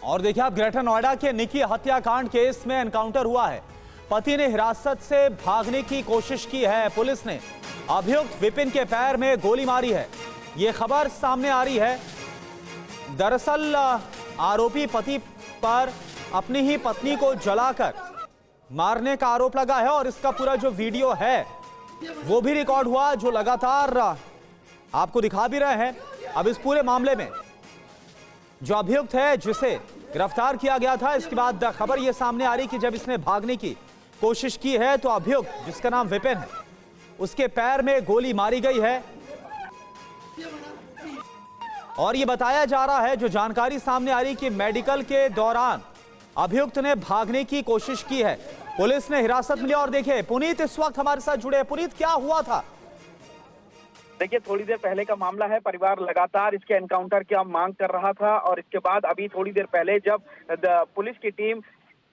और देखिए आप, ग्रेटर नोएडा के निकी हत्याकांड केस में एनकाउंटर हुआ है। पति ने हिरासत से भागने की कोशिश की है। पुलिस ने अभियुक्त विपिन के पैर में गोली मारी है। यह खबर सामने आ रही है। दरअसल आरोपी पति पर अपनी ही पत्नी को जलाकर मारने का आरोप लगा है और इसका पूरा जो वीडियो है वो भी रिकॉर्ड हुआ, जो लगातार आपको दिखा भी रहे हैं। अब इस पूरे मामले में जो अभियुक्त है, जिसे गिरफ्तार किया गया था, इसके बाद खबर यह सामने आ रही कि जब इसने भागने की कोशिश की है तो अभियुक्त, जिसका नाम विपिन है, उसके पैर में गोली मारी गई है। और यह बताया जा रहा है, जो जानकारी सामने आ रही कि मेडिकल के दौरान अभियुक्त ने भागने की कोशिश की है। पुलिस ने हिरासत में लिया। और देखिए पुनीत इस वक्त हमारे साथ जुड़े हैं। पुनीत, क्या हुआ था? देखिए, थोड़ी देर पहले का मामला है। परिवार लगातार इसके एनकाउंटर की मांग कर रहा था और इसके बाद अभी थोड़ी देर पहले जब पुलिस की टीम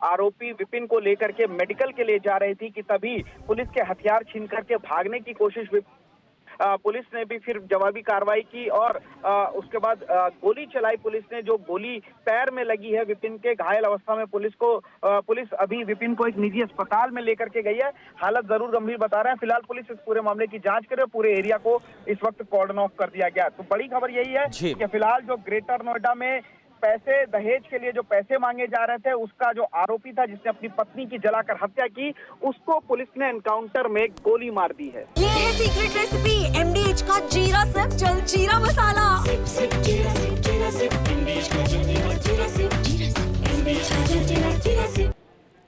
आरोपी विपिन को लेकर के मेडिकल के लिए जा रही थी कि तभी पुलिस के हथियार छीन करके भागने की कोशिश पुलिस ने भी फिर जवाबी कार्रवाई की और उसके बाद गोली चलाई। पुलिस ने, जो गोली पैर में लगी है विपिन के घायल अवस्था में, पुलिस अभी विपिन को एक निजी अस्पताल में लेकर के गई है। हालत जरूर गंभीर बता रहे हैं। फिलहाल पुलिस इस पूरे मामले की जांच करे। पूरे एरिया को इस वक्त कॉर्डन ऑफ कर दिया गया। तो बड़ी खबर यही है कि फिलहाल जो ग्रेटर नोएडा में पैसे, दहेज के लिए जो पैसे मांगे जा रहे थे, उसका जो आरोपी था जिसने अपनी पत्नी की जलाकर हत्या की, उसको पुलिस ने एनकाउंटर में गोली मार दी है। ये है सीक्रेट रेसिपी MDH का जीरा सिप जल जीरा मसाला।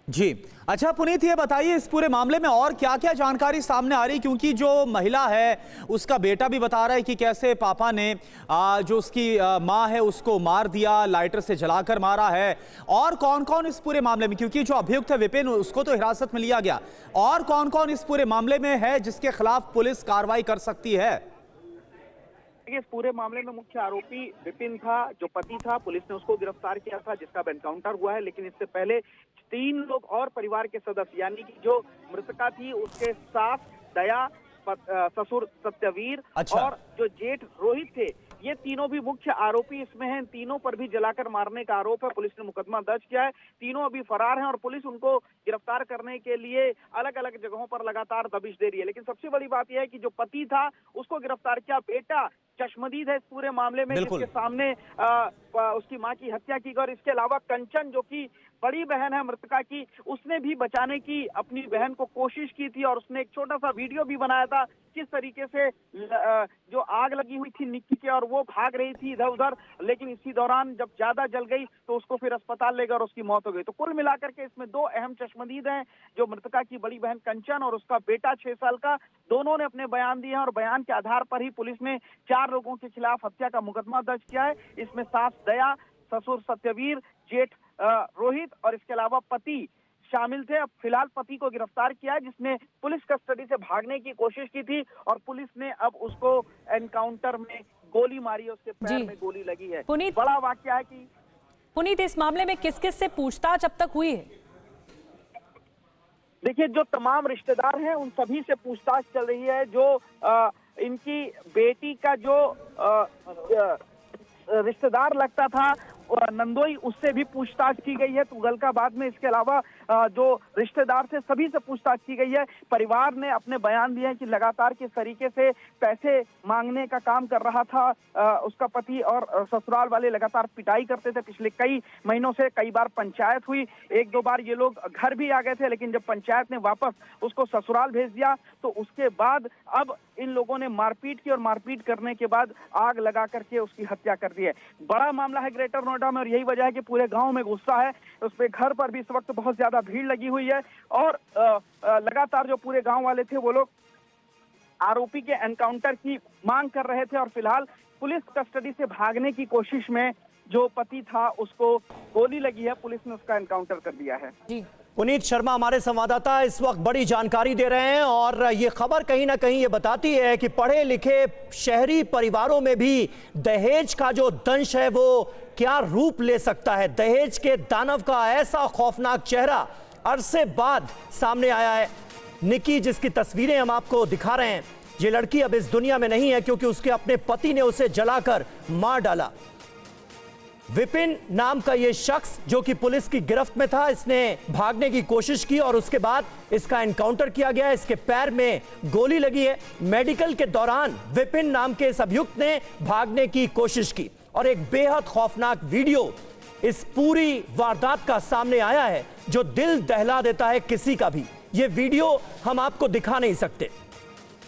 जी अच्छा पुनीत, ये बताइए इस पूरे मामले में और क्या क्या जानकारी सामने आ रही, क्योंकि जो महिला है उसका बेटा भी बता रहा है कि कैसे पापा ने जो उसकी माँ है उसको मार दिया, लाइटर से जलाकर मारा है। और कौन कौन इस पूरे मामले में, क्योंकि जो अभियुक्त है विपिन, उसको तो हिरासत में लिया गया, और कौन कौन इस पूरे मामले में है जिसके खिलाफ पुलिस कार्रवाई कर सकती है? इस पूरे मामले में मुख्य आरोपी विपिन था, जो पति था। पुलिस ने उसको गिरफ्तार किया था, जिसका एनकाउंटर हुआ है। लेकिन इससे पहले 3 लोग और परिवार के सदस्य, यानी कि जो मृतका थी उसके सास दया, ससुर सत्यवीर और जो जेठ रोहित थे, ये तीनों भी मुख्य आरोपी इसमें हैं। तीनों पर भी जलाकर मारने का आरोप है। पुलिस ने मुकदमा दर्ज किया है। तीनों अभी फरार हैं और पुलिस उनको गिरफ्तार करने के लिए अलग अलग जगहों पर लगातार दबिश दे रही है। लेकिन सबसे बड़ी बात यह है कि जो पति था उसको गिरफ्तार किया। बेटा चश्मदीद है इस पूरे मामले में, जिसके सामने उसकी मां की हत्या की गई। और इसके अलावा कंचन, जो कि बड़ी बहन है मृतका की, उसने भी बचाने की अपनी बहन को कोशिश की थी और उसने एक छोटा सा वीडियो भी बनाया था किस तरीके से जो आग लगी हुई थी निक्की के और वो भाग रही थी इधर उधर। लेकिन इसी दौरान जब ज्यादा जल गई तो उसको फिर अस्पताल ले गए और उसकी मौत हो गई। तो कुल मिलाकर के इसमें 2 अहम चश्मदीद हैं, जो मृतका की बड़ी बहन कंचन और उसका बेटा 6 साल का। दोनों ने अपने बयान दिए हैं और बयान के आधार पर ही पुलिस ने 4 लोगों के खिलाफ हत्या का मुकदमा दर्ज किया है। इसमें सास दया, ससुर सत्यवीर, जेठ रोहित और इसके अलावा पति शामिल थे। अब फिलहाल पति को गिरफ्तार किया है, जिसने पुलिस कस्टडी से भागने की कोशिश की थी और पुलिस ने अब उसको एनकाउंटर में गोली मारी, उसके पैर में गोली लगी है। बड़ा वाकया है कि पुनीत, इस मामले में किस किस से पूछताछ अब तक हुई है? देखिए, जो तमाम रिश्तेदार हैं उन सभी से पूछताछ चल रही है। जो इनकी बेटी का जो रिश्तेदार लगता था नंदोई, उससे भी पूछताछ की गई है तुगलकाबाद में। इसके अलावा जो रिश्तेदार थे सभी से पूछताछ की गई है। परिवार ने अपने बयान दिए हैं कि लगातार किस तरीके से पैसे मांगने का काम कर रहा था उसका पति, और ससुराल वाले लगातार पिटाई करते थे पिछले कई महीनों से। कई बार पंचायत हुई, 1-2 बार ये लोग घर भी आ गए थे, लेकिन जब पंचायत ने वापस उसको ससुराल भेज दिया तो उसके बाद अब इन लोगों ने मारपीट की और मारपीट करने के बाद आग लगा करके उसकी हत्या कर दी है। बड़ा मामला है ग्रेटर नोएडा में और यही वजह है कि पूरे गांव में गुस्सा है। उस पे घर पर भी इस वक्त बहुत ज्यादा भीड़ लगी हुई है और लगातार जो पूरे गांव वाले थे वो लोग आरोपी के एनकाउंटर की मांग कर रहे थे। और फिलहाल पुलिस कस्टडी से भागने की कोशिश में जो पति था उसको गोली लगी है, पुलिस ने उसका एनकाउंटर कर दिया है। जी पुनीत शर्मा हमारे संवाददाता इस वक्त बड़ी जानकारी दे रहे हैं और ये खबर कहीं ना कहीं ये बताती है कि पढ़े लिखे शहरी परिवारों में भी दहेज का जो दंश है वो क्या रूप ले सकता है। दहेज के दानव का ऐसा खौफनाक चेहरा अरसे बाद सामने आया है। निकी, जिसकी तस्वीरें हम आपको दिखा रहे हैं, ये लड़की अब इस दुनिया में नहीं है क्योंकि उसके अपने पति ने उसे जलाकर मार डाला। विपिन नाम का यह शख्स जो कि पुलिस की गिरफ्त में था, इसने भागने की कोशिश की और उसके बाद इसका एनकाउंटर किया गया। इसके पैर में गोली लगी है। मेडिकल के दौरान विपिन नाम के इस अभियुक्त ने भागने की कोशिश की और एक बेहद खौफनाक वीडियो इस पूरी वारदात का सामने आया है जो दिल दहला देता है किसी का भी। यह वीडियो हम आपको दिखा नहीं सकते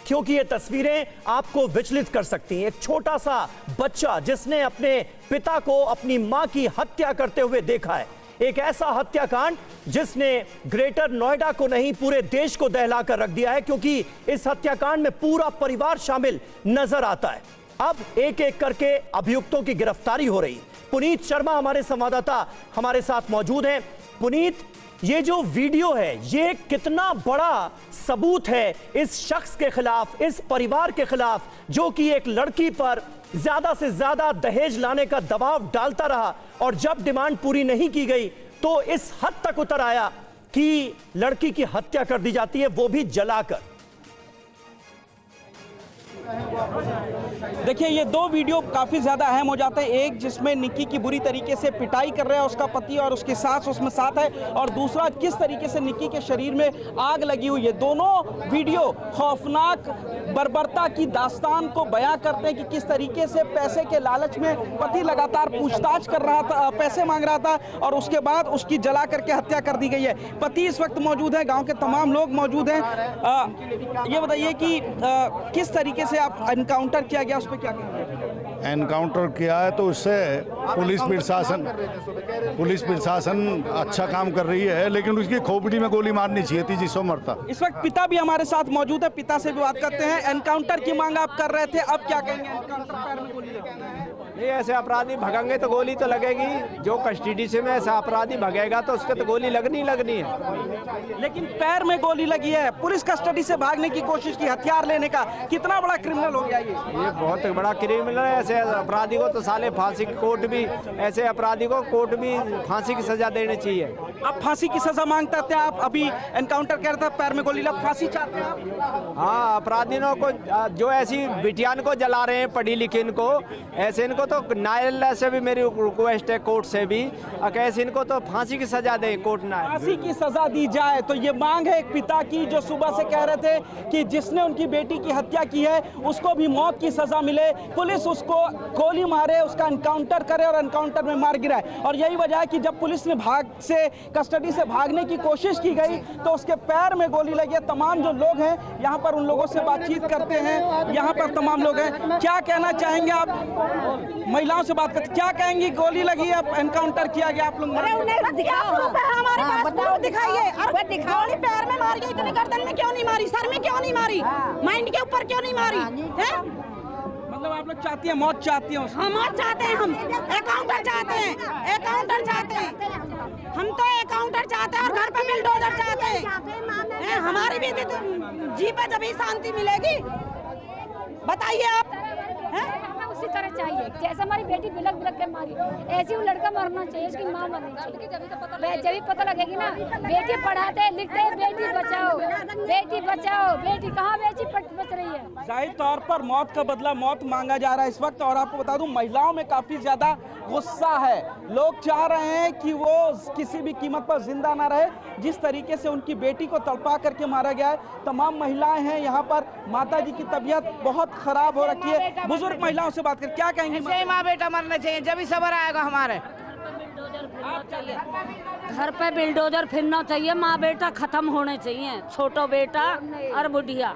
क्योंकि ये तस्वीरें आपको विचलित कर सकती हैं। एक छोटा सा बच्चा जिसने अपने पिता को अपनी मां की हत्या करते हुए देखा है, एक ऐसा हत्याकांड जिसने ग्रेटर नोएडा को नहीं पूरे देश को दहला कर रख दिया है, क्योंकि इस हत्याकांड में पूरा परिवार शामिल नजर आता है। अब एक एक करके अभियुक्तों की गिरफ्तारी हो रही है। पुनीत शर्मा हमारे संवाददाता हमारे साथ मौजूद हैं। पुनीत, ये जो वीडियो है ये कितना बड़ा सबूत है इस शख्स के खिलाफ, इस परिवार के खिलाफ जो कि एक लड़की पर ज्यादा से ज्यादा दहेज लाने का दबाव डालता रहा और जब डिमांड पूरी नहीं की गई तो इस हद तक उतर आया कि लड़की की हत्या कर दी जाती है, वो भी जलाकर। देखिए, ये दो वीडियो काफ़ी ज़्यादा अहम हो जाते हैं। एक जिसमें निक्की की बुरी तरीके से पिटाई कर रहा है उसका पति और उसकी सास उसमें साथ है, और दूसरा किस तरीके से निक्की के शरीर में आग लगी हुई है। दोनों वीडियो खौफनाक बर्बरता की दास्तान को बयां करते हैं कि किस तरीके से पैसे के लालच में पति लगातार पूछताछ कर रहा था, पैसे मांग रहा था और उसके बाद उसकी जला करके हत्या कर दी गई है। पति इस वक्त मौजूद है, गाँव के तमाम लोग मौजूद हैं। ये बताइए कि किस तरीके से आप एनकाउंटर किया गया, उस पर क्या कहेंगे? एनकाउंटर किया है तो उससे पुलिस प्रशासन अच्छा काम कर रही है, लेकिन उसकी खोपड़ी में गोली मारनी चाहिए थी जिससे मरता। इस वक्त पिता भी हमारे साथ मौजूद है, पिता से भी बात करते हैं। एनकाउंटर की मांग आप कर रहे थे, अब क्या कहेंगे? एनकाउंटर पैर में गोली लगी है। नहीं, ऐसे अपराधी भगेंगे तो गोली तो लगेगी। जो कस्टडी से में ऐसा अपराधी भगेगा तो उसके तो गोली लगनी है। लेकिन पैर में गोली लगी है, पुलिस कस्टडी से भागने की कोशिश की, हथियार लेने का। कितना बड़ा क्रिमिनल हो गया ये बहुत बड़ा क्रिमिनल है। ऐसे अपराधी को तो साले फांसी की कोर्ट भी, ऐसे अपराधी को कोर्ट भी फांसी की सजा देनी चाहिए। आप फांसी की सजा मांगते थे, आप अभी एनकाउंटर कर रहे थे, पैर में गोली लगी, फांसी चाहते हैं? हाँ, अपराधियों को जो ऐसी बिटियान को जला रहे हैं, पढ़ी लिखी इनको, ऐसे इनको तो न्यायालय से भी मेरी रिक्वेस्ट है, कोर्ट से भी, कैसे इनको तो फांसी की सजा दे कोर्ट। ना फांसी की सजा दी जाए तो ये मांग है एक पिता की, जो सुबह से कह रहे थे कि जिसने उनकी बेटी की हत्या की है उसको भी मौत की सजा मिले, पुलिस उसको गोली मारे, उसका एनकाउंटर करे और एनकाउंटर में मार गिराए। और यही वजह है कि जब पुलिस ने कस्टडी से भागने की कोशिश की गई तो उसके पैर में गोली लगी है। तमाम जो लोग हैं यहाँ पर, उन लोगों से बातचीत करते हैं। यहाँ पर तमाम लोग हैं, क्या कहना चाहेंगे आप? महिलाओं से बात करते, क्या कहेंगे? गोली लगी है, एनकाउंटर किया गया आप लोग? दिखाइए, गोली पैर में मारी है, इतने गर्दन में क्यों नहीं मारी, सर में क्यों नहीं मारी, माइंड के ऊपर क्यों नहीं मारी? मतलब आप लोग चाहती हैं, मौत चाहती हैं? हम मौत चाहते हैं, हम एकाउंटर चाहते हैं, एकाउंटर चाहते हैं, हम तो एकाउंटर चाहते हैं और घर पे बिल्डोजर चाहते हैं। हमारी भी जी पे जब ही शांति मिलेगी, बताइए आप। उसी तरह चाहिए जैसे हमारी बेटी बिलक बिलक के मारी, ऐसे वो लड़का मरना चाहिए, उसकी माँ मरनी चाहिए। जब भी पता लगेगी ना, बेटी पढ़ाते लिखते बेटी बचाओ, बेटी बचाओ, बेटी कहाँ बेटी बच रही है। जाहिर तौर पर मौत का बदला मौत मांगा जा रहा है इस वक्त। और आपको बता दूं, महिलाओं में काफी ज्यादा गुस्सा है। लोग चाह रहे हैं कि वो किसी भी कीमत पर जिंदा ना रहे। जिस तरीके से उनकी बेटी को तड़पा करके मारा गया है, तमाम महिलाएं हैं यहाँ पर। माता जी की तबीयत बहुत खराब हो रखी है। बुजुर्ग महिलाओं से बात कर, क्या कहेंगे? माँ बेटा मरना चाहिए, जब भी सबर आएगा हमारे। घर पे बिल्डोजर फिरना चाहिए, माँ बेटा खत्म होने चाहिए, छोटो बेटा और बुढ़िया,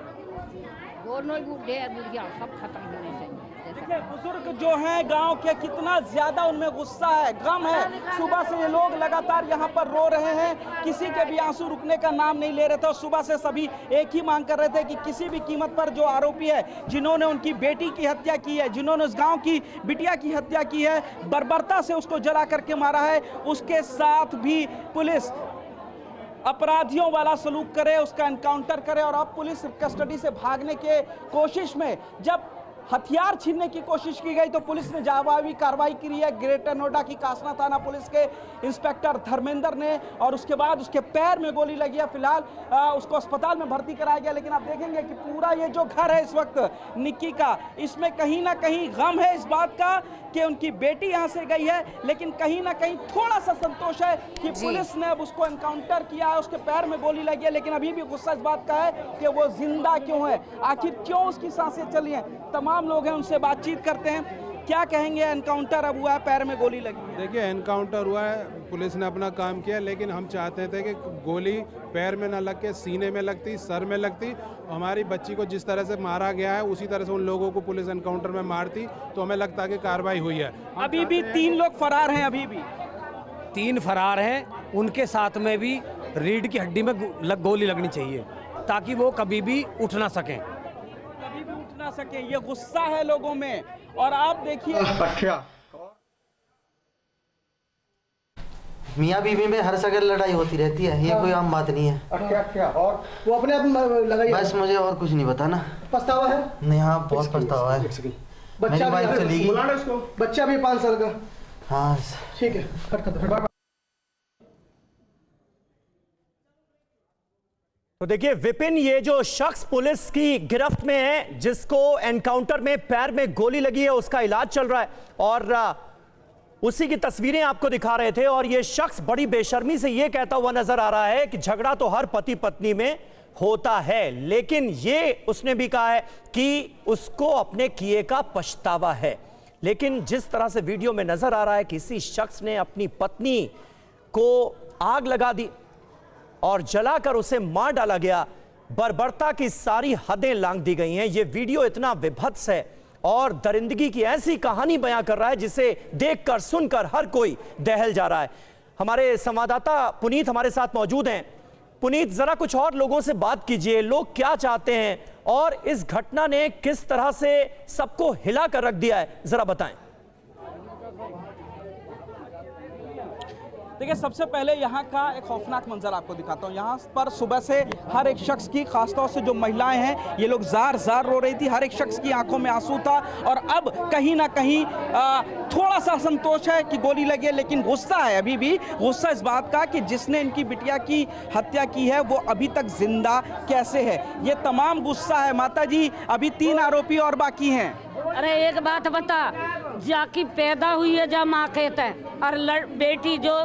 दोनों ही बुढ़िया सब खत्म होने चाहिए। बुजुर्ग जो हैं गांव के, कितना ज्यादा उनमें गुस्सा है, गम है। सुबह से ये लोग लगातार यहाँ पर रो रहे हैं, किसी के भी आंसू रुकने का नाम नहीं ले रहे थे। और सुबह से सभी एक ही मांग कर रहे थे कि किसी भी कीमत पर जो आरोपी है, जिन्होंने उनकी बेटी की हत्या की है, जिन्होंने उस गांव की बिटिया की हत्या की है, बर्बरता से उसको जला करके मारा है, उसके साथ भी पुलिस अपराधियों वाला सलूक करे, उसका एनकाउंटर करे। और अब पुलिस कस्टडी से भागने के कोशिश में जब हथियार छीनने की कोशिश की गई तो पुलिस ने जवाबी कार्रवाई की है। ग्रेटर नोएडा की कासना थाना पुलिस के इंस्पेक्टर धर्मेंद्र ने, और उसके बाद उसके पैर में गोली लगी है। फिलहाल उसको अस्पताल में भर्ती कराया गया। लेकिन आप देखेंगे कि पूरा ये जो घर है इस वक्त निक्की का, इसमें कहीं ना कहीं गम है इस बात का कि उनकी बेटी यहाँ से गई है, लेकिन कहीं ना कहीं थोड़ा सा संतोष है कि पुलिस ने अब उसको एनकाउंटर किया है, उसके पैर में गोली लगी है। लेकिन अभी भी गुस्सा इस बात का है कि वो जिंदा क्यों है, आखिर क्यों उसकी सांसें चली हैं। तमाम लोग हैं, उनसे बातचीत करते हैं। क्या कहेंगे, एनकाउंटर अब हुआ है, पैर में गोली लगी है। देखिए, एनकाउंटर हुआ है, पुलिस ने अपना काम किया, लेकिन हम चाहते थे कि गोली पैर में न लग के सीने में लगती, सर में लगती। हमारी बच्ची को जिस तरह से मारा गया है उसी तरह से उन लोगों को पुलिस एनकाउंटर में मारती तो हमें लगता कि कार्रवाई हुई है। अभी भी 3 लोग फरार हैं, अभी भी 3 फरार हैं। उनके साथ में भी रीढ़ की हड्डी में गोली लगनी चाहिए ताकि वो कभी भी उठ ना सकें। कभी भी उठ ना सके, ये गुस्सा है लोगों में। और आप देखिए, मियाँ बीवी में हर जगह लड़ाई होती रहती है, ये कोई आम बात नहीं है। अच्छा, और वो अपने आप लगाई। बस मुझे और कुछ नहीं बताना। पछतावा है? नहीं, हाँ बहुत पछतावा है। बच्चा वाइफ चली गई, बच्चा भी 5 साल का। हाँ ठीक है। तो देखिए विपिन, ये जो शख्स पुलिस की गिरफ्त में है, जिसको एनकाउंटर में पैर में गोली लगी है, उसका इलाज चल रहा है और उसी की तस्वीरें आपको दिखा रहे थे। और ये शख्स बड़ी बेशर्मी से ये कहता हुआ नजर आ रहा है कि झगड़ा तो हर पति पत्नी में होता है, लेकिन ये उसने भी कहा है कि उसको अपने किए का पछतावा है। लेकिन जिस तरह से वीडियो में नजर आ रहा है, किसी शख्स ने अपनी पत्नी को आग लगा दी और जलाकर उसे मार डाला गया। बर्बरता की सारी हदें लांघ दी गई हैं। यह वीडियो इतना विभत्स है और दरिंदगी की ऐसी कहानी बयां कर रहा है जिसे देखकर सुनकर हर कोई दहल जा रहा है। हमारे संवाददाता पुनीत हमारे साथ मौजूद हैं। पुनीत, जरा कुछ और लोगों से बात कीजिए, लोग क्या चाहते हैं और इस घटना ने किस तरह से सबको हिला कर रख दिया है, जरा बताएं। देखिए, सबसे पहले यहाँ का एक खौफनाक मंजर आपको दिखाता हूँ। यहाँ पर सुबह से हर एक शख्स की, खासतौर से जो महिलाएं हैं, ये लोग जार जार रो रही थी। हर एक शख्स की आंखों में आंसू था और अब कहीं ना कहीं थोड़ा सा संतोष है कि गोली लगी है, लेकिन गुस्सा है, अभी भी गुस्सा इस बात का कि जिसने इनकी बिटिया की हत्या की है वो अभी तक जिंदा कैसे है, ये तमाम गुस्सा है। माता जी, अभी 3 आरोपी और बाकी हैं। अरे एक बात बता, जाकी पैदा हुई है जा माँ कहते हैं, और बेटी जो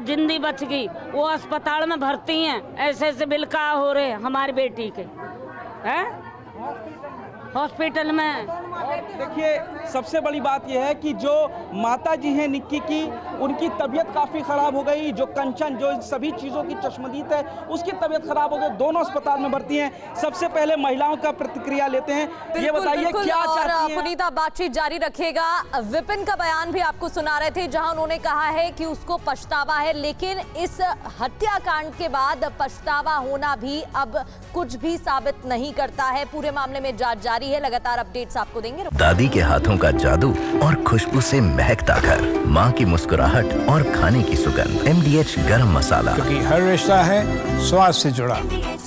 जिंदी बच गई वो अस्पताल में भर्ती हैं। ऐसे बिलका हो रहे हमारी बेटी के हैं हॉस्पिटल में। देखिए, सबसे बड़ी बात यह है कि जो माता जी हैं निक्की की, उनकी तबीयत काफ़ी ख़राब हो गई। जो कंचन, जो इन सभी चीज़ों की चश्मदीद है, उसकी तबीयत ख़राब हो गई। दोनों अस्पताल में भर्ती हैं। सबसे पहले महिलाओं का प्रतिक्रिया लेते हैं। ये बताइए क्या चाहती हैं? पुनीत, आप बातचीत जारी रखिएगा। विपिन का बयान भी आपको सुना रहे थे, जहां उन्होंने कहा है कि उसको पछतावा है, लेकिन इस हत्याकांड के बाद पछतावा होना भी अब कुछ भी साबित नहीं करता है। पूरे मामले में जांच जारी है, लगातार अपडेट्स आपको देंगे। दादी के हाथों का जादू और खुशबू से महकता घर, माँ की मुस्कुराहट और खाने की सुगंध। MDH गरम मसाला, क्योंकि हर रिश्ता है स्वाद से जुड़ा।